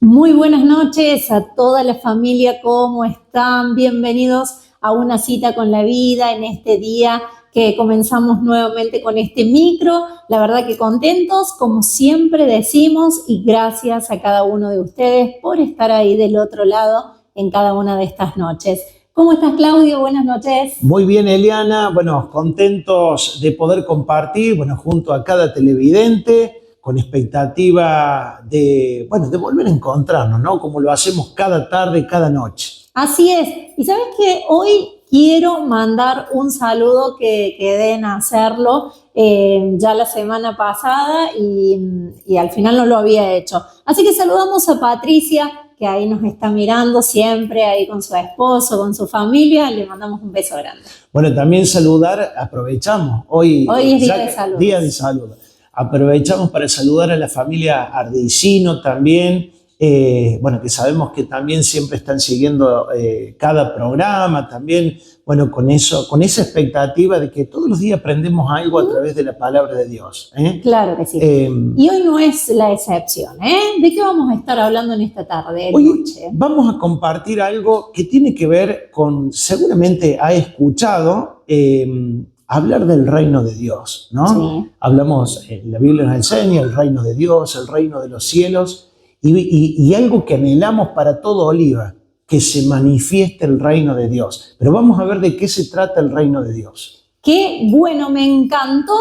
Muy buenas noches a toda la familia, ¿cómo están? Bienvenidos a una cita con la vida en este día que comenzamos nuevamente con este micro. La verdad que contentos, como siempre decimos, y gracias a cada uno de ustedes por estar ahí del otro lado en cada una de estas noches. ¿Cómo estás, Claudio? Buenas noches. Muy bien, Eliana. Bueno, contentos de poder compartir, junto a cada televidente, con expectativa de volver a encontrarnos, ¿no? Como lo hacemos cada tarde, cada noche. Así es. Y sabes que hoy quiero mandar un saludo que quedé en hacerlo ya la semana pasada y al final no lo había hecho. Así que saludamos a Patricia, que ahí nos está mirando siempre, ahí con su esposo, con su familia. Le mandamos un beso grande. Bueno, también saludar, aprovechamos. Hoy es día de salud. Día de salud. Aprovechamos para saludar a la familia Ardicino también. Que sabemos que también siempre están siguiendo cada programa, también, con esa expectativa de que todos los días aprendemos algo a través de la palabra de Dios. Claro que sí. Y hoy no es la excepción. ¿De qué vamos a estar hablando en esta tarde, noche? Vamos a compartir algo que tiene que ver con, seguramente ha escuchado, hablar del reino de Dios, ¿no? Sí. Hablamos, la Biblia nos enseña el reino de Dios, el reino de los cielos. Y algo que anhelamos para todo Oliva, que se manifieste el reino de Dios. Pero vamos a ver de qué se trata el reino de Dios. Qué bueno, me encantó,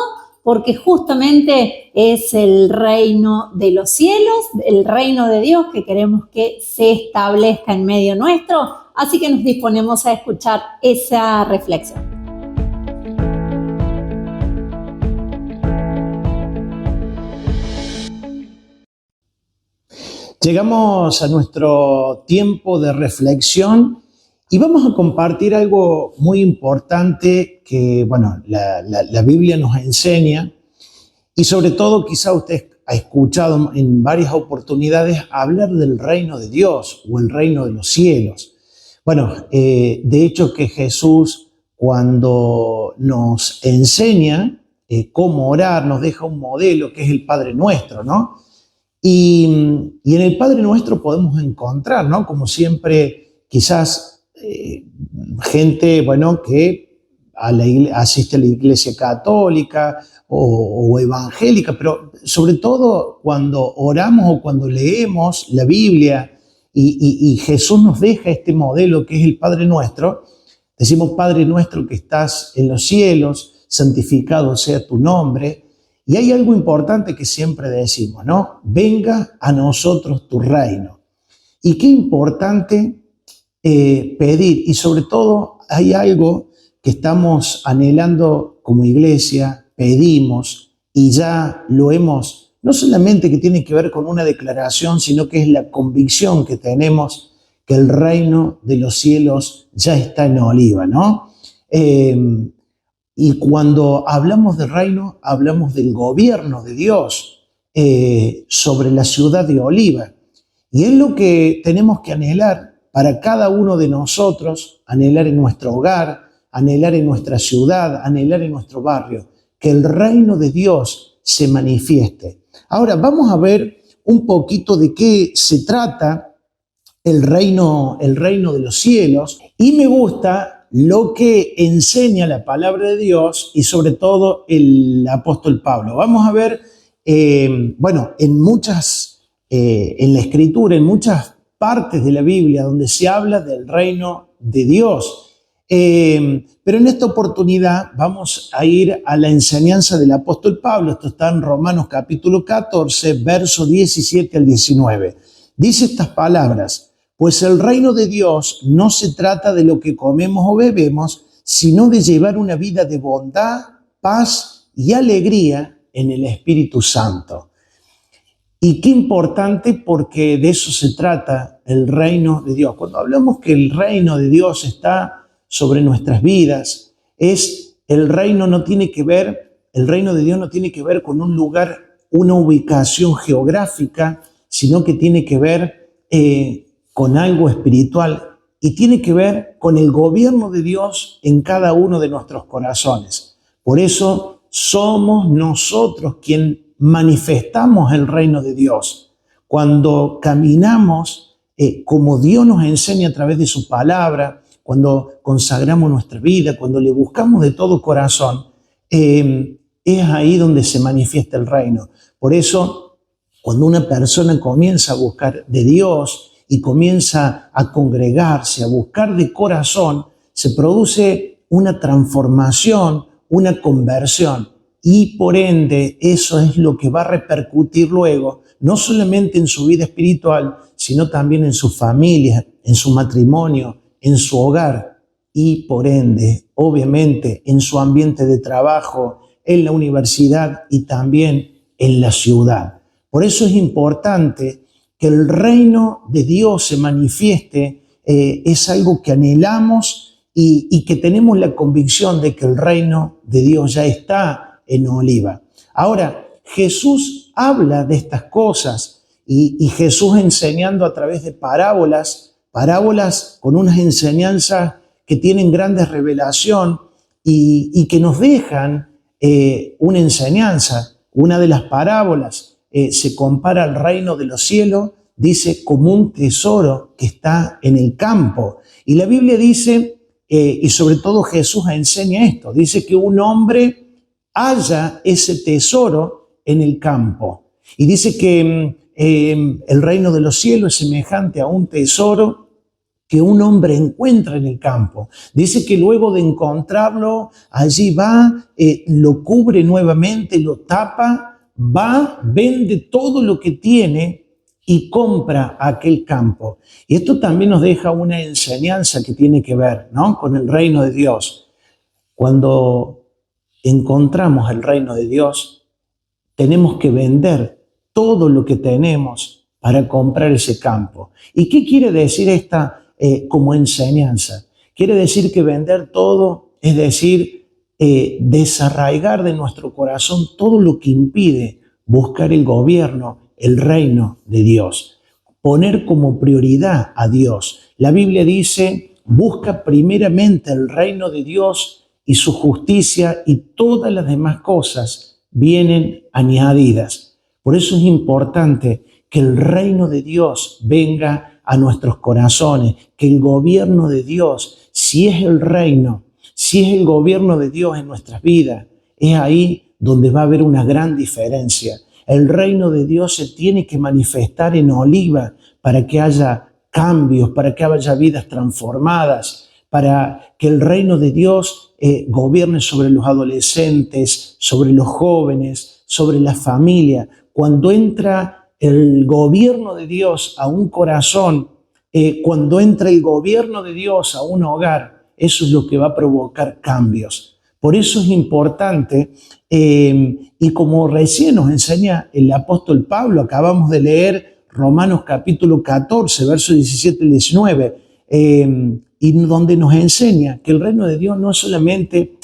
porque justamente es el reino de los cielos, el reino de Dios que queremos que se establezca en medio nuestro. Así que nos disponemos a escuchar esa reflexión. Llegamos a nuestro tiempo de reflexión y vamos a compartir algo muy importante que, la Biblia nos enseña y sobre todo quizá usted ha escuchado en varias oportunidades hablar del reino de Dios o el reino de los cielos. De hecho que Jesús cuando nos enseña cómo orar nos deja un modelo que es el Padre Nuestro, ¿no? Y en el Padre Nuestro podemos encontrar, ¿no? Como siempre, quizás gente, que asiste a la iglesia católica o evangélica, pero sobre todo cuando oramos o cuando leemos la Biblia y Jesús nos deja este modelo que es el Padre Nuestro, decimos: Padre nuestro que estás en los cielos, santificado sea tu nombre. Y hay algo importante que siempre decimos, ¿no? Venga a nosotros tu reino. Y qué importante pedir. Y sobre todo hay algo que estamos anhelando como iglesia, pedimos y ya lo hemos, no solamente que tiene que ver con una declaración, sino que es la convicción que tenemos que el reino de los cielos ya está en Oliva, ¿no? Y cuando hablamos del reino, hablamos del gobierno de Dios sobre la ciudad de Oliva. Y es lo que tenemos que anhelar para cada uno de nosotros, anhelar en nuestro hogar, anhelar en nuestra ciudad, anhelar en nuestro barrio, que el reino de Dios se manifieste. Ahora vamos a ver un poquito de qué se trata el reino de los cielos, y me gusta lo que enseña la palabra de Dios y sobre todo el apóstol Pablo. Vamos a ver, en la Escritura, en muchas partes de la Biblia donde se habla del reino de Dios. Pero en esta oportunidad vamos a ir a la enseñanza del apóstol Pablo. Esto está en Romanos capítulo 14, verso 17 al 19. Dice estas palabras: pues el reino de Dios no se trata de lo que comemos o bebemos, sino de llevar una vida de bondad, paz y alegría en el Espíritu Santo. Y qué importante, porque de eso se trata el reino de Dios. Cuando hablamos que el reino de Dios está sobre nuestras vidas, el reino de Dios no tiene que ver con un lugar, una ubicación geográfica, sino que tiene que ver con algo espiritual y tiene que ver con el gobierno de Dios en cada uno de nuestros corazones. Por eso somos nosotros quien manifestamos el reino de Dios. cuando caminamos como Dios nos enseña a través de su palabra, cuando consagramos nuestra vida, cuando le buscamos de todo corazón, es ahí donde se manifiesta el reino. Por eso, cuando una persona comienza a buscar de Dios y comienza a congregarse, a buscar de corazón, se produce una transformación, una conversión. Y por ende, eso es lo que va a repercutir luego, no solamente en su vida espiritual, sino también en su familia, en su matrimonio, en su hogar y por ende, obviamente, en su ambiente de trabajo, en la universidad y también en la ciudad. Por eso es importante que el reino de Dios se manifieste, es algo que anhelamos y que tenemos la convicción de que el reino de Dios ya está en Oliva. Ahora, Jesús habla de estas cosas y Jesús enseñando a través de parábolas con unas enseñanzas que tienen grande revelación y que nos dejan una enseñanza. Una de las parábolas se compara al reino de los cielos, dice, como un tesoro que está en el campo. Y la Biblia dice, y sobre todo Jesús enseña esto, dice que un hombre halla ese tesoro en el campo. Y dice que el reino de los cielos es semejante a un tesoro que un hombre encuentra en el campo. Dice que luego de encontrarlo, allí va, lo cubre nuevamente, lo tapa, va, vende todo lo que tiene y compra aquel campo. Y esto también nos deja una enseñanza que tiene que ver, ¿no?, con el reino de Dios. Cuando encontramos el reino de Dios, tenemos que vender todo lo que tenemos para comprar ese campo. ¿Y qué quiere decir esta como enseñanza? Quiere decir que vender todo, es decir, desarraigar de nuestro corazón todo lo que impide buscar el gobierno, el reino de Dios. Poner como prioridad a Dios. La Biblia dice, busca primeramente el reino de Dios y su justicia y todas las demás cosas vienen añadidas. Por eso es importante que el reino de Dios venga a nuestros corazones, que el gobierno de Dios, si es el reino, si es el gobierno de Dios en nuestras vidas, es ahí donde va a haber una gran diferencia. El reino de Dios se tiene que manifestar en Oliva para que haya cambios, para que haya vidas transformadas, para que el reino de Dios gobierne sobre los adolescentes, sobre los jóvenes, sobre la familia. Cuando entra el gobierno de Dios a un corazón, cuando entra el gobierno de Dios a un hogar, eso es lo que va a provocar cambios. Por eso es importante, y como recién nos enseña el apóstol Pablo, acabamos de leer Romanos capítulo 14, versos 17 y 19, y donde nos enseña que el reino de Dios no es solamente,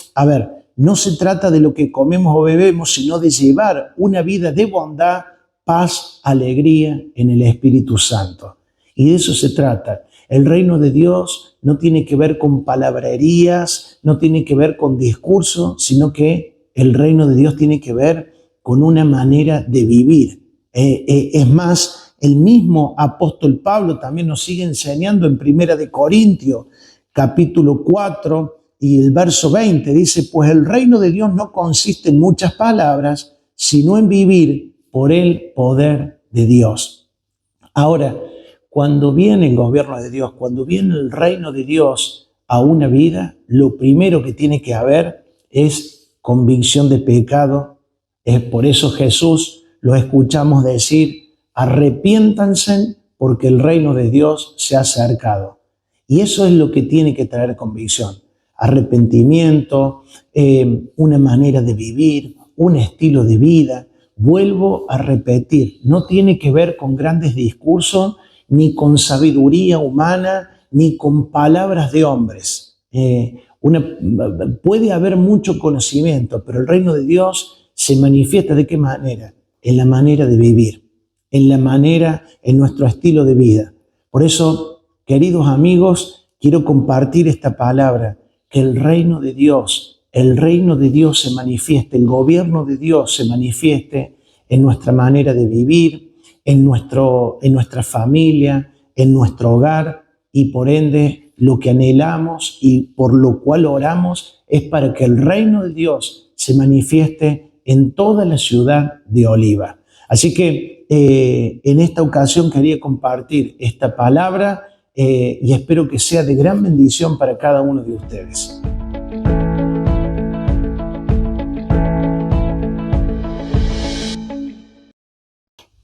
no se trata de lo que comemos o bebemos, sino de llevar una vida de bondad, paz, alegría en el Espíritu Santo. Y de eso se trata. El reino de Dios no tiene que ver con palabrerías, no tiene que ver con discurso, sino que el reino de Dios tiene que ver con una manera de vivir. Es más, el mismo apóstol Pablo también nos sigue enseñando en 1 de Corintios, capítulo 4 y el verso 20. Dice, pues el reino de Dios no consiste en muchas palabras, sino en vivir por el poder de Dios. Ahora, cuando viene el gobierno de Dios, cuando viene el reino de Dios a una vida, lo primero que tiene que haber es convicción de pecado. Es por eso Jesús lo escuchamos decir, arrepiéntanse porque el reino de Dios se ha acercado. Y eso es lo que tiene que traer convicción. Arrepentimiento, una manera de vivir, un estilo de vida. Vuelvo a repetir, no tiene que ver con grandes discursos, ni con sabiduría humana, ni con palabras de hombres. Puede haber mucho conocimiento, pero el reino de Dios se manifiesta ¿de qué manera? En la manera de vivir, en nuestro estilo de vida. Por eso, queridos amigos, quiero compartir esta palabra, que el reino de Dios se manifieste, el gobierno de Dios se manifieste en nuestra manera de vivir, en nuestra familia, en nuestro hogar, y por ende lo que anhelamos y por lo cual oramos es para que el reino de Dios se manifieste en toda la ciudad de Oliva. Así que en esta ocasión quería compartir esta palabra y espero que sea de gran bendición para cada uno de ustedes.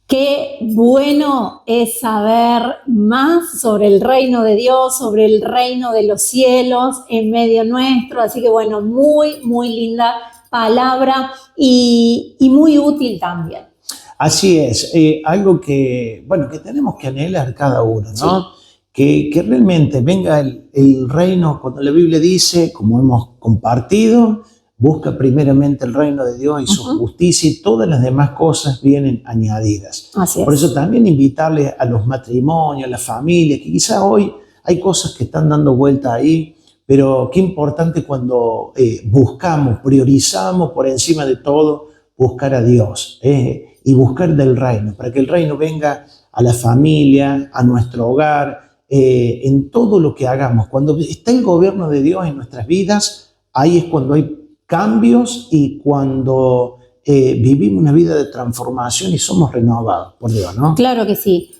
Qué bueno es saber más sobre el reino de Dios, sobre el reino de los cielos en medio nuestro. Así que bueno, muy, muy linda palabra y muy útil también. Así es, algo que tenemos que anhelar cada uno, ¿no? Sí. Que realmente venga el reino, cuando la Biblia dice, como hemos compartido, busca primeramente el reino de Dios y su justicia, y todas las demás cosas vienen añadidas. Así es. Por eso también invitarle a los matrimonios, a las familias, que quizás hoy hay cosas que están dando vuelta ahí, pero qué importante cuando buscamos, priorizamos por encima de todo, buscar a Dios y buscar del reino, para que el reino venga a la familia, a nuestro hogar, en todo lo que hagamos. Cuando está el gobierno de Dios en nuestras vidas, ahí es cuando hay cambios y cuando vivimos una vida de transformación y somos renovados por Dios, ¿no? Claro que sí,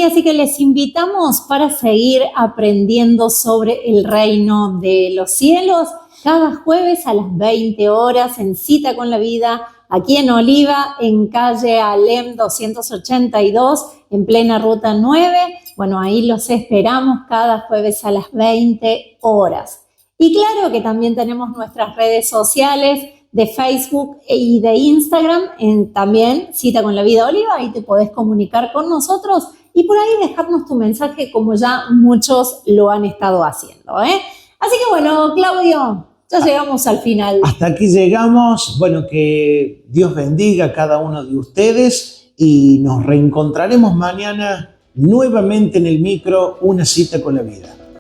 así que les invitamos para seguir aprendiendo sobre el reino de los cielos cada jueves a las 20 horas en Cita con la Vida, aquí en Oliva, en calle Alem 282, en plena ruta 9. Bueno, ahí los esperamos cada jueves a las 20 horas. Y claro que también tenemos nuestras redes sociales de Facebook y de Instagram, también Cita con la Vida Oliva, ahí te podés comunicar con nosotros y por ahí dejarnos tu mensaje como ya muchos lo han estado haciendo, Así que bueno, Claudio, ya llegamos al final. Hasta aquí llegamos. Bueno, que Dios bendiga a cada uno de ustedes y nos reencontraremos mañana nuevamente en el micro Una Cita con la Vida.